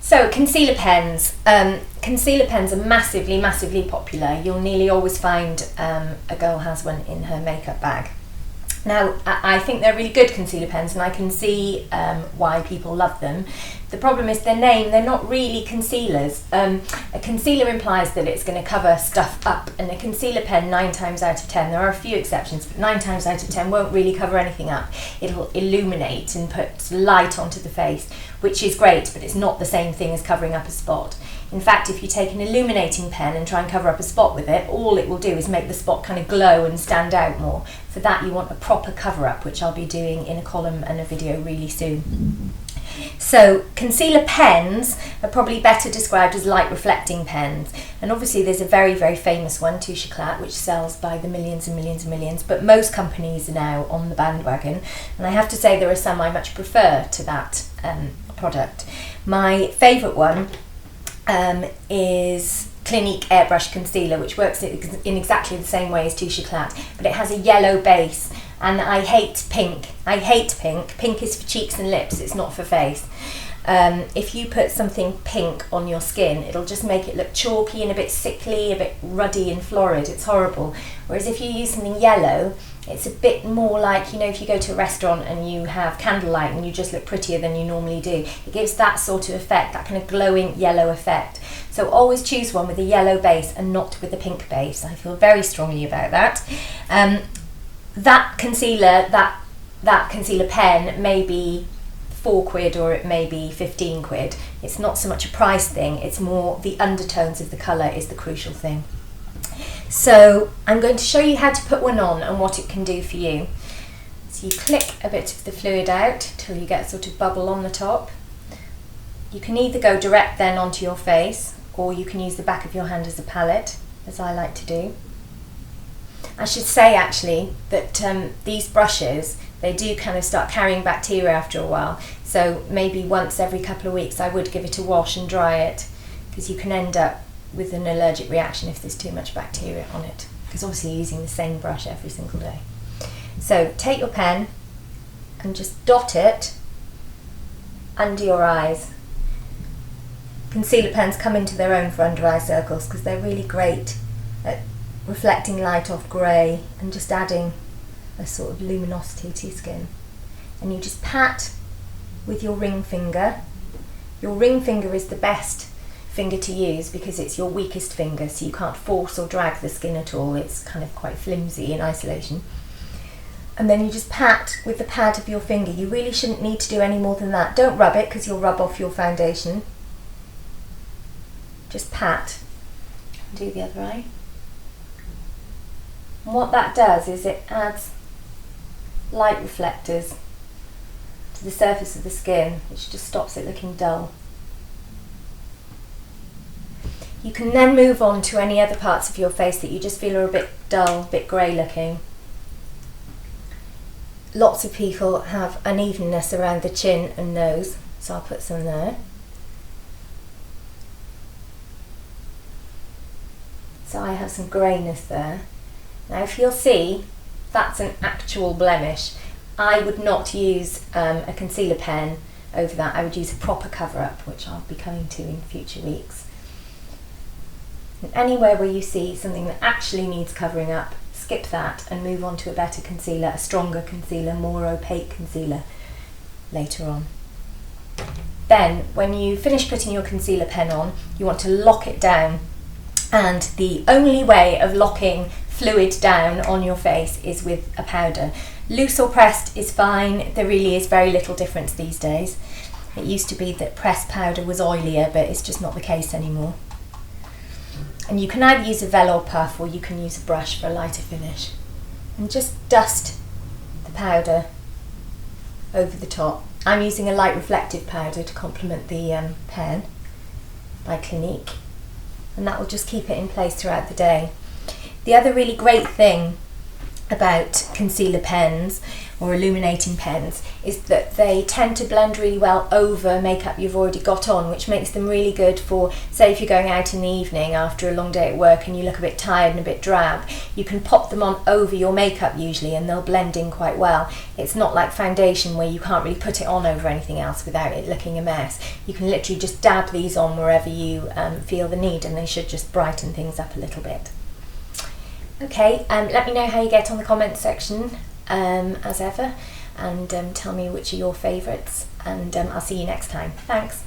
So concealer pens. Concealer pens are massively, massively popular. You'll nearly always find a girl has one in her makeup bag. Now, I think they're really good concealer pens, and I can see why people love them. The problem is their name, they're not really concealers. A concealer implies that it's going to cover stuff up, and a concealer pen 9 times out of 10, there are a few exceptions, but 9 times out of 10 won't really cover anything up. It'll illuminate and put light onto the face, which is great, but it's not the same thing as covering up a spot. In fact, if you take an illuminating pen and try and cover up a spot with it, all it will do is make the spot kind of glow and stand out more. For that, you want a proper cover-up, which I'll be doing in a column and a video really soon. So concealer pens are probably better described as light reflecting pens, and obviously there's a very, very famous one, Touche Éclat, which sells by the millions and millions and millions, but most companies are now on the bandwagon, and I have to say there are some I much prefer to that product. My favourite one is Clinique Airbrush Concealer, which works in exactly the same way as Touche Éclat, but it has a yellow base, and I hate pink. I hate pink. Pink is for cheeks and lips, it's not for face. If you put something pink on your skin, it'll just make it look chalky and a bit sickly, a bit ruddy and florid. It's horrible. Whereas if you use something yellow, it's a bit more like, you know, if you go to a restaurant and you have candlelight and you just look prettier than you normally do. It gives that sort of effect, that kind of glowing yellow effect. So always choose one with a yellow base and not with a pink base. I feel very strongly about that. That concealer, that concealer pen may be £4 or it may be 15 quid. It's not so much a price thing, it's more the undertones of the colour is the crucial thing. So I'm going to show you how to put one on and what it can do for you. So you click a bit of the fluid out till you get a sort of bubble on the top. You can either go direct then onto your face, or you can use the back of your hand as a palette, as I like to do. I should say actually that these brushes, they do kind of start carrying bacteria after a while, so maybe once every couple of weeks I would give it a wash and dry it, because you can end up with an allergic reaction if there's too much bacteria on it, because obviously you're using the same brush every single day. So take your pen and just dot it under your eyes. Concealer pens come into their own for under eye circles because they're really great at reflecting light off grey and just adding a sort of luminosity to your skin. And you just pat with your ring finger. Your ring finger is the best finger to use because it's your weakest finger, so you can't force or drag the skin at all. It's kind of quite flimsy in isolation. And then you just pat with the pad of your finger. You really shouldn't need to do any more than that. Don't rub it because you'll rub off your foundation. Just pat. Do the other eye. And what that does is it adds light reflectors to the surface of the skin, which just stops it looking dull. You can then move on to any other parts of your face that you just feel are a bit dull, a bit grey looking. Lots of people have unevenness around the chin and nose, so I'll put some there. So I have some greyness there. Now if you'll see, that's an actual blemish. I would not use a concealer pen over that. I would use a proper cover-up, which I'll be coming to in future weeks. And anywhere where you see something that actually needs covering up, skip that and move on to a better concealer, a stronger concealer, more opaque concealer later on. Then when you finish putting your concealer pen on, you want to lock it down. And the only way of locking fluid down on your face is with a powder. Loose or pressed is fine. There really is very little difference these days. It used to be that pressed powder was oilier, but it's just not the case anymore. And you can either use a velour puff or you can use a brush for a lighter finish. And just dust the powder over the top. I'm using a light reflective powder to complement the pen by Clinique, and that will just keep it in place throughout the day. The other really great thing about concealer pens or illuminating pens is that they tend to blend really well over makeup you've already got on, which makes them really good for, say if you're going out in the evening after a long day at work and you look a bit tired and a bit drab, you can pop them on over your makeup usually and they'll blend in quite well. It's not like foundation where you can't really put it on over anything else without it looking a mess. You can literally just dab these on wherever you feel the need, and they should just brighten things up a little bit. Okay, let me know how you get on the comments section as ever, and tell me which are your favourites, and I'll see you next time. Thanks.